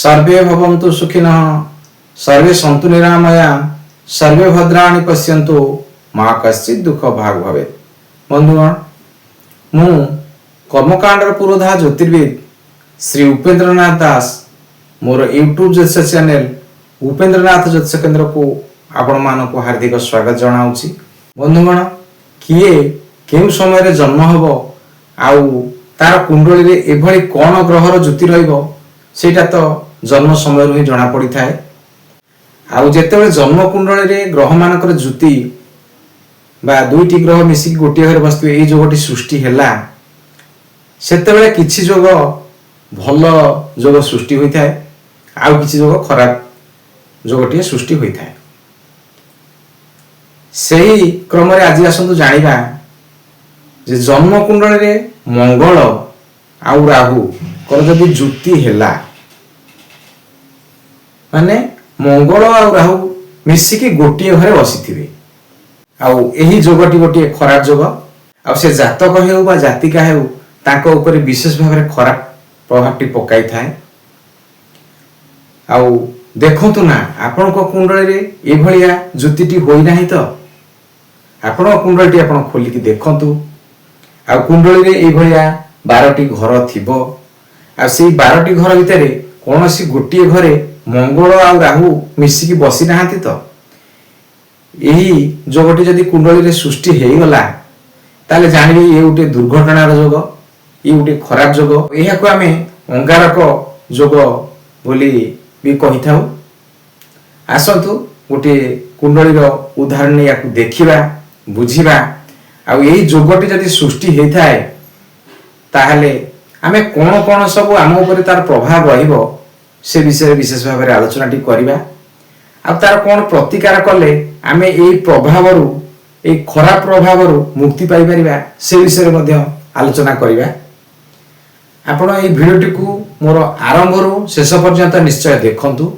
सर्वे भवन्तु सुखिनः सर्वे सन्तु निरामया सर्वे भद्राणि पश्यन्तु मां कश्चित् दुख भाग भवेत्। बंधुगण मु कर्मकांडर पुरोधा ज्योतिर्विद श्री उपेन्द्रनाथ दास मोर यूट्यूब ज्योतिष चैनल उपेन्द्रनाथ ज्योतिष केन्द्र को आपण मानक हार्दिक स्वागत जनाऊँगी। बंधुगण किए केउ समय जन्म हब आउ तार कुंडली रे एभली कौन ग्रहर ज्योति रहिबो सेटा तो जन्म समय ही जना पड़ी थाए। आउ जेतेबेले जन्म कुंडली रे ग्रह मानकर ज्योति बा दुईटी ग्रह मिसिक गोटे घरे बसथिबे एई जोगटी सृष्टि हैला सेतेबेले किछि जोग भल जोग सृष्टि होई थाए आउ किछि जोग खराब जोगटी सृष्टि होई थाए। सेही क्रम रे आज आसंतु जानिबा जे जन्म कुंडली रे मंगल आउ राहु कर जदि ज्योति हैला माने मंगल आउ राहु मिसिकी गोटे घरे बसिथिबे आउ एही जोगटी गोटे खराब जोग आउ से जातक हेउ बा जातिका हेउ ताको ऊपर विशेष भाव में खराब प्रभावटी पकाई थाए। आउ देखंतु ना आपण को कुंडली रे ए भलिया ज्योतिटी होई नाही तो आपण कुंडलीटी आपण खोली कि देखंतु आउ कुंडली रे ए भलिया 12टी घर थिबो आ सेई 12टी घर भितरे कोनोसी गोटे घरे मंगल आउ राहु मिसिकी बसी नाहांती तो यही जोगटी जदि कुंडली रे सृष्टि हेई गला ताले जानिबे ये उटे दुर्घटनार जोग ये उटे खराब जोग एहा को आमे अंगारक जोग बोली भी कहि थाउ। आसंतु गोटे कुंडली रो उदाहरण याकु देखिबा बुझिबा आ यही जोगटी जदि सृष्टि हेई थाए ताहले आमे कोन कोन सब आम ऊपर तार प्रभाव रहिबो से विषय विशेष भाव में आलोचना टी करिबा आ तार कोन प्रतिकार कले आमे एई प्रभावरु एई खराब प्रभावरु मुक्ति पाई परिबा से विषय मध्ये आलोचना करिबा। आपण एई भिडियोटी को मोर आरंभरु शेष पर्यंत निश्चय देखंतु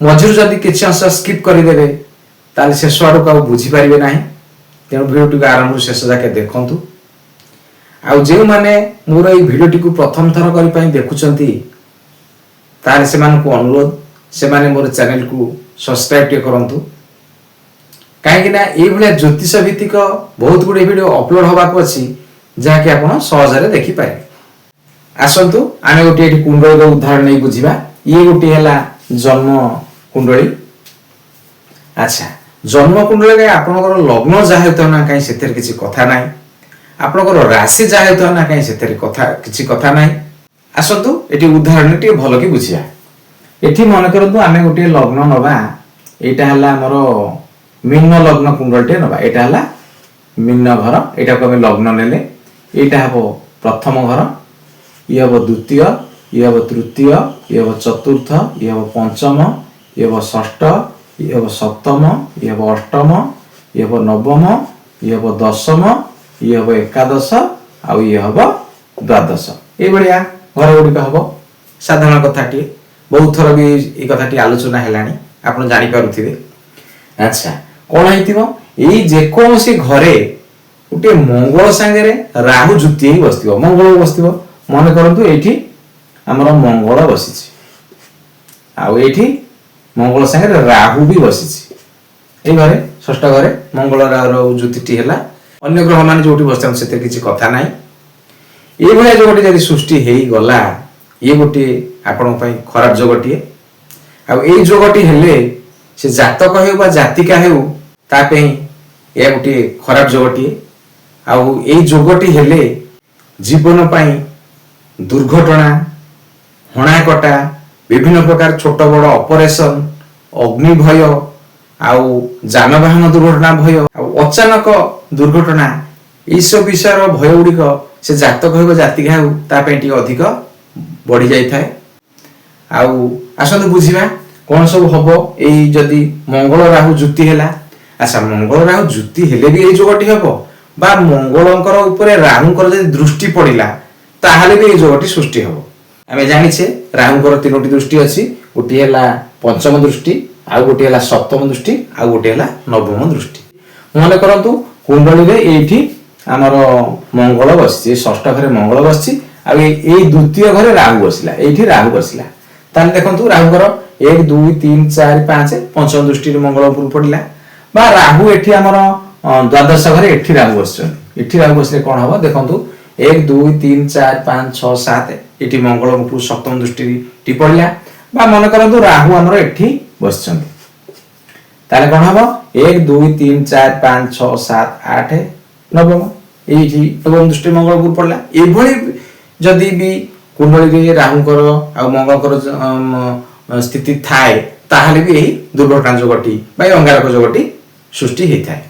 मझिरु जदि किछि अंश स्किप करि देबे ताले शेष आडु का बुझी परिबे नाही तेणु भिडियोटी को आरंभरु शेष जाके देखंतु। आ जे माने मोर एई भिडियोटी को प्रथम थर करि पई देखुचंती तार से अनुरोध से माने मोर चैनल को सब्सक्राइब टे करंतु कहीं ना ये भाया ज्योतिष भित्तिक बहुत गुड़े वीडियो अपलोड होगा अच्छी जहाँकि आप सहजरे देखिपारे। आसतु आम गोटे कुंडली उदाहरण नहीं बुझा ये गोटे है जन्म कुंडली। अच्छा जन्म कुंडली आपनकर लग्न जहाँ होता ना कहीं से किसी कथा ना आपनकर राशि जहाँ होता ना कहीं से किसी कथा ना। आसतु ये उदाहरण टे भल कि बुझा ये मन करूँ आम गोटे लग्न नवा यहाँ है आमर मीन लग्न कुंडलटे नवा यहाँ है मीन घर यहाँ को लग्न नेले यहाँ हम प्रथम घर ये हम द्वितीय ये हम तृतीय ये हम चतुर्थ ये हम पंचम ये हम षष्ठ ये हम सप्तम ये हम अष्टम ये हम नवम ये हम दशम ये हम एकादश आउ ये हम द्वादश ये भाया घर गुड़िक हम साधारण कथाटी बहुत थर भी ये कथाटी आलोचना है आप जानीपे। अच्छा कौन है जेकोसी घरे गोटे मंगल सांगे राहु जुति ही बस मंगल बस मन करतु ये आमर मंगल बसी मंगल सांगे राहु भी बसी घरे षष्ठ घरे मंगल राहु जुति है अन्य ग्रह मान जो बस से किसी कथा ना ये भाया जो गोटे जब सृष्टि हो गला ये गोटे आपण खराब जोगटे आई जोगटी हेले से जातक हो जातिका हो या गोटे खराब जोगटे आई जोगटी हेले जीवन पाई दुर्घटना हणाकटा विभिन्न प्रकार छोट बड़ ऑपरेशन अग्नि भय आउ जानवाहन दुर्घटना भय अचानक दुर्घटना ये सब विषय भय गुड़िक से जातक हो जातिका हो अधिक बढ़ी जाए। आसतु बुझा कौन सब हम यही जदि मंगल राहु जुति है। अच्छा मंगल राहु जुति हेले भी यही जोगटी हम बा मंगलंकर ऊपर राहुंकर जदि दृष्टि पड़िला ताहले भी यही जोगटी सृष्टि हम। आम जानिछे राहुंकर 3टी दृष्टि अच्छी गोटे है पंचम दृष्टि आउ गोटे है सप्तम दृष्टि आउ गोटे है नवम दृष्टि। मन करंतु कुंडली रे एठी आमर मंगल बसछि षष्ठ घरे मंगल बसछि आ द्वितीय घरे राहु बसिला ये राहु बसिला ताले देखंतु राहुकर 1 2 3 4 5 पंचम दृष्टि मंगल उपरु पड़िला बा राहु एठी हमर द्वादश घरे एठी राहु बसछन एठी राहु बसले कोन हबो देखंतु 1 2 3 4 5 6 7 एठी मंगल उपरु सप्तम दृष्टि टी पड़िला बा मन करंतु राहु हमर एठी बसछन ताले कोन हबो 1 2 3 4 5 6 7 8 नवम एठी नवम दृष्टि मंगल उपरु पड़ला एभली जदी भी कुंडली रे राहुकर आ मंगलकर स्थिति थाए ताहले भी एही दुर्घटना जोगटी बा अंगारक जोगटी सृष्टि हेई थाए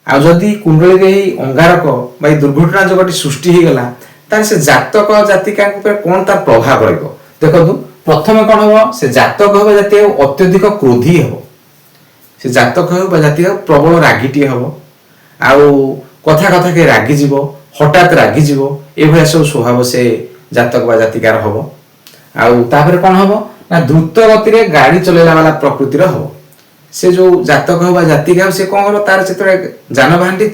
आ जदी कुंडली रे अंगारक बा दुर्घटना जोगटी सृष्टि हे गला तार से जातक जातिका ऊपर कोन तार प्रभाव रहइबो देखंतु प्रथम कोन हो से जातक हो जाति अत्यधिक क्रोधी हो से जातक हो बा जाति प्रबल रागीटी हो आ कथा कथा के रागी जीवो हठात रागी जीवो एभला सब स्वभाव से जातक बा जातिकार हो आ तापर कोन हो ना द्रुत गति रे गाड़ी चलेला वाला प्रकृति रो हो से जो जातक हो बा जातिका से कोन हो तार चित्र जानवाहन टी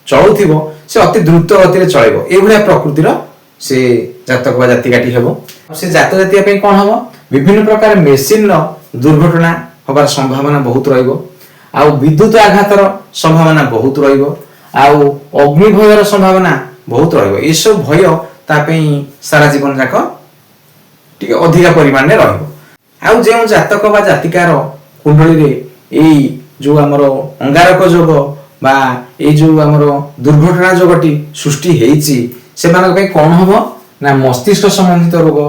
चलुथिबो से अति द्रुत गति रे चलेबो एभला प्रकृति रो से जातक बा जातिकाटी हेबो से जातक जातिया पे कोन हो विभिन्न प्रकार मेशिन रो दुर्घटना होबार संभावना बहुत रहइबो आ विद्युत आघातर संभावना बहुत रहइबो आ अग्नि भयर संभावना बहुत रहइबो ए सब भय ता पे सारा जीवन जाक टिके अधिक परिमाण रे रहइबो आ जे जातक बा जातिकार कुंडली रे एई जो हमरो अंगारक जोग बा ए जो हमरो दुर्घटना जोगटी सृष्टि हेइची से मानक पे कोन होबो ना मस्तिष्क संबंधित रोग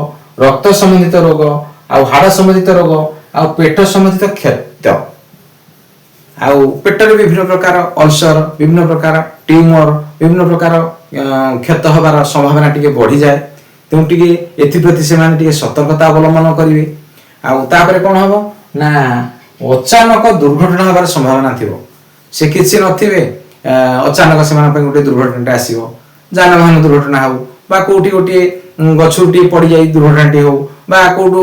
रक्त संबंधित रोग आ हाड़ संबंधित रोग आ पेट संबंधित क्षत आ पेट रे विभिन्न प्रकार अल्सर विभिन्न प्रकार ट्यूमर विभिन्न प्रकार क्षत होबार संभावना टिके बढ़ी जाए तेणु टिके एथि प्रति से माने टिके सतर्कता अवलंबन करिवे आ तापरे कोन होबो ना अचानक दुर्घटना होबार संभावना थिबो से किछि नथिबे अचानक से माने गोटे दुर्घटना आसीबो जानवाहन दुर्घटना हो बा कोठी गोटे गछुटी पड़ी जाई दुर्घटनाटी हो बा कोठो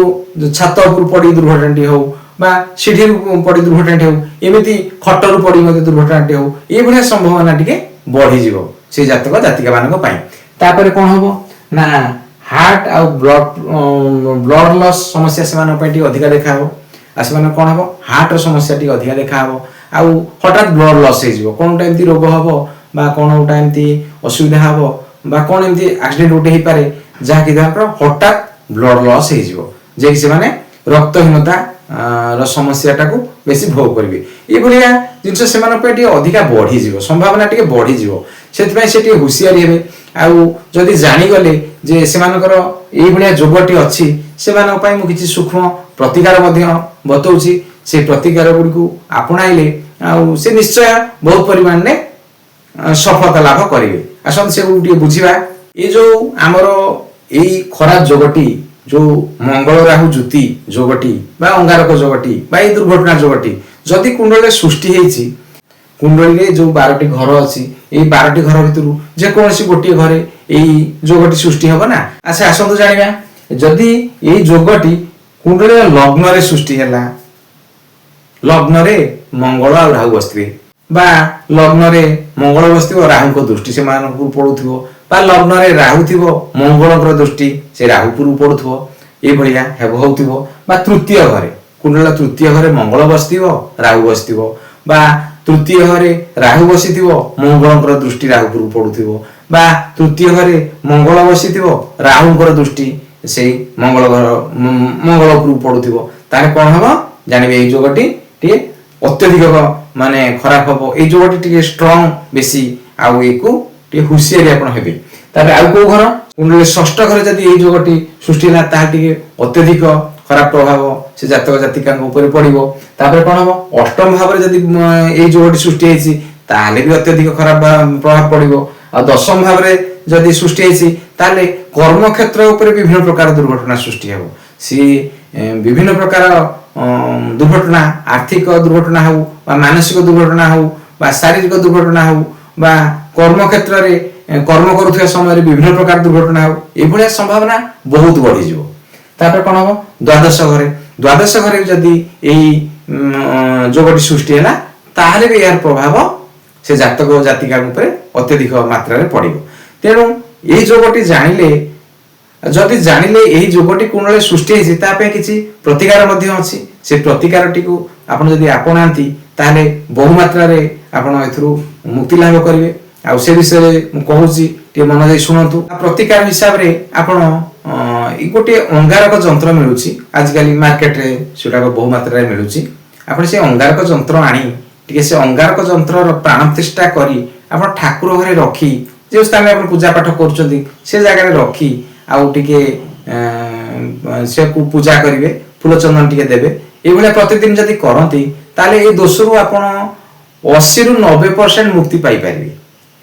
छात उपर पड़ी दुर्घटनाटी हो बा सीढ़ी पड़ी दुर्घटनाटी हो एमिति खटरु पड़ी मते दुर्घटनाटी हो ए भलिया संभावना टिके बढ़ी जीवो से जातक जातिका मानक पई तापरे कोन होबो ना हार्ट आ ब्लड लॉस समस्या से मानक पई अधिक देखा हो आ से मानक कोन होबो हार्ट समस्या टिके अधिक देखा हो आ हठात ब्लड लॉस हे जीवो कोन टाइम ती रोग होबो बा कोन टाइम ती असुविधा होबो बा कोन एमती एक्सीडेंट उठे ही पारे जा कि हठात ब्लड लॉस हे जीवो जे कि से माने रक्तहीनता र समस्या टाको बेसी भोग करबे ए भलिया जिंस से माने पे अधिक बढ़ी जीवो संभावना टिके बढ़ी जीवो सेति पय सेति हुसियारी हेबे आ जदी जानि गले जे से मानकर ए भलिया जोगटी अछि से मानक पय मु किछि सूक्ष्म प्रतिकार मध्य बतौछि से प्रतिकार गुडी को आपणाइले आ से निश्चय बहुत परिमाण ने सफलता लाभ करिवे आसन से गुडी बुझिबा ए जो हमरो एई खराब जोगटी जो मंगल राहु ज्योति जोगटी बा अंगारक जोगटी बा ए दुर्घटना जोगटी जदि कुंडली सृष्टि हेछि कुंडली रे जो 12टी घर अछि ए 12टी घर भितरु जे कोनसी गोटी घरे एई जोगटी सृष्टि होबो ना अच्छा आसंतु जानिबा जदि एई जोगटी कुंडली लग्न रे सृष्टि हैला लग्न रे मंगल आ राहु बसथिबे बा लग्न रे मंगल बसथिबो राहु को दृष्टि से मानकु पडुथिबो बा लग्न रे राहु थिबो मंगलकर दृष्टि से राहु पुरु पडुथिबो ए भलिया हेबो होथिबो बा तृतीय घरे कुंडला तृतीय घरे मंगल बसथिबो राहु बसथिबो बा तृतीय घरे राहु बसिथिबो मंगलकर दृष्टि राहु पुरु पडुथिबो बा तृतीय घरे मंगल बसिथिबो राहुकर दृष्टि सेई मंगल घर मंगल पुरु पडुथिबो तारे कोन हबो जानिबे ए जोगटी टी अत्यधिक माने खराब हबो ए जोगटी टी स्ट्रांग बेसी आ एको टी हुसियारी आपण हेबे तारे आ को घर कुंडली षष्ठ घर जदी ए जोगटी सृष्टि ना ता टी अत्यधिक खराब प्रभाव से जातक जातिका ऊपर पड़िबो तापर कोन हबो अष्टम भाव रे जदी ए जोगटी सृष्टि हेछि ताले भी अत्यधिक खराब प्रभाव पड़िबो आ दशम भाव रे जदी सृष्टि हेछि ताले कर्म क्षेत्र ऊपर विभिन्न प्रकार दुर्घटना सृष्टि हेबो सी विभिन्न प्रकार दुर्घटना आर्थिक दुर्घटना हो बा मानसिक दुर्घटना हो बा शारीरिक दुर्घटना हो बा कर्म क्षेत्र रे कर्म करूथिया समय रे विभिन्न प्रकार दुर्घटना हो ए भलिया संभावना बहुत बढ़ी जिवो तापर कोन हो द्वादश घरे जदी एई जोगटी सृष्टि हैला ताहले भी यार प्रभाव से जातक जातिका ऊपर अत्यधिक मात्रा रे पड़िबो तेनु एई जोगटी जानिले जदि जानिले एही जोगटी कुंडली सृष्टि होइछि ता पे किछि प्रतिकार मध्ये अछि से प्रतिकारटी को आपण जदि आपणांती ताले बहु मात्रा रे आपण एथरु मुक्ति लाभ करिवे आ से विषय रे मु कहूछि टे मन दे सुनतु प्रतिकार हिसाब रे आपण गोटे अंगारक यंत्र मिलुछि आजकल मार्केट रे सेटा बहु मात्रा रे मिलुछि आपण से अंगारक यंत्र आनी टिके से अंगारक यंत्र रो प्राण प्रतिष्ठा करी आपण ठाकुर घरे रखी जे स्थान रे आपण पूजा पाठ करूछंती से जगह रे रखी आउ टिके से को पूजा करिवे फूल चंदन टिके देबे ए भले प्रतिदिन जदि करंती ताले ए दोषरु आपण 80 रु 90% मुक्ति पाई परिवे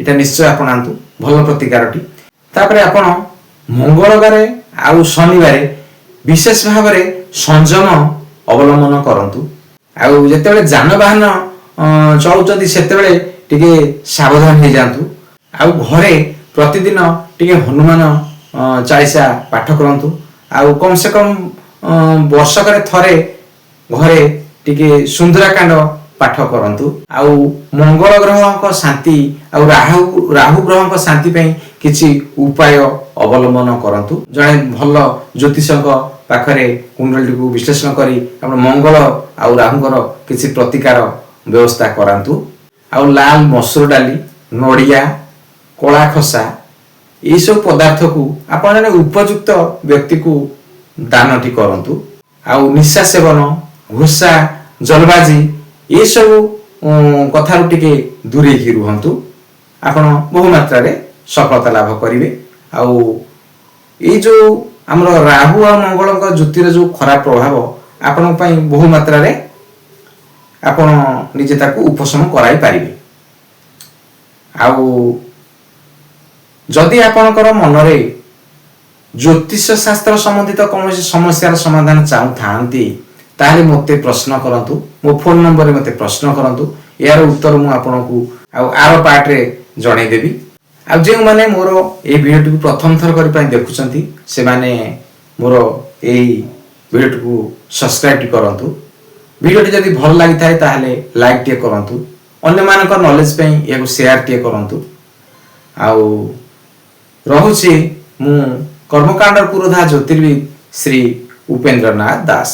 एटा निश्चय आपण आंतु भलो प्रतिकारटी तापरे आपण मंगलवारे आउ शनिवारे विशेष भाव रे संयम अवलंबन करंतु आउ जेतेबेले जानवाहन चलुचंती सेतेबेले टिके सावधान हे जांतु आउ घरे प्रतिदिन टिके हनुमान चालीसा पाठ करंतु आउ कम से कम वर्षक थरे घरे टिके सुंदराकांड पाठ करंतु आउ मंगल ग्रह को शांति आउ राहु ग्रह को शांति पे किछि उपाय अवलंबन करंतु जणे भल ज्योतिषक पाखरे कुंडली को विश्लेषण करी आपण मंगल आउ राहुଙ୍କର किछि प्रतिकार व्यवस्था करंतु आउ लाल मसूर डाली नडिया कोला खसा ये सब पदार्थ को आपण उपयुक्त व्यक्ति को दानटी करंतु आउ निशा सेवन घुसा जलबाजी ये सब कथा टिके दूरे की रुहंतु आपण बहु मात्रा रे सफलता लाभ करिवे आउ ये जो हमर राहु और मंगल का ज्योतिर जो खराब प्रभाव आपण पई बहु मात्रा रे आपण निजे ताको उपशम कराई पारिबे आउ जदि आपणकर मनरे ज्योतिष शास्त्र संबंधित कौन समस्यार समाधान चाहू थांती ताले मते प्रश्न करंतु मो फोन नंबर मते प्रश्न करंतु यार उत्तर मु आपनकू आर पार्ट रे जणै देबी आ जे माने मोर ए वीडियो को प्रथम थर करि पई देखुचंती से माने मोर ए वीडियो को सब्सक्राइब करंतु वीडियो जदि भल लागि थाए ताले लाइक टे करंतु अन्य मानक नॉलेज पई याको शेयर टे करंतु आउ रहुछि मु कर्मकांड पुरोधा ज्योतिर्विद श्री उपेंद्रनाथ दास।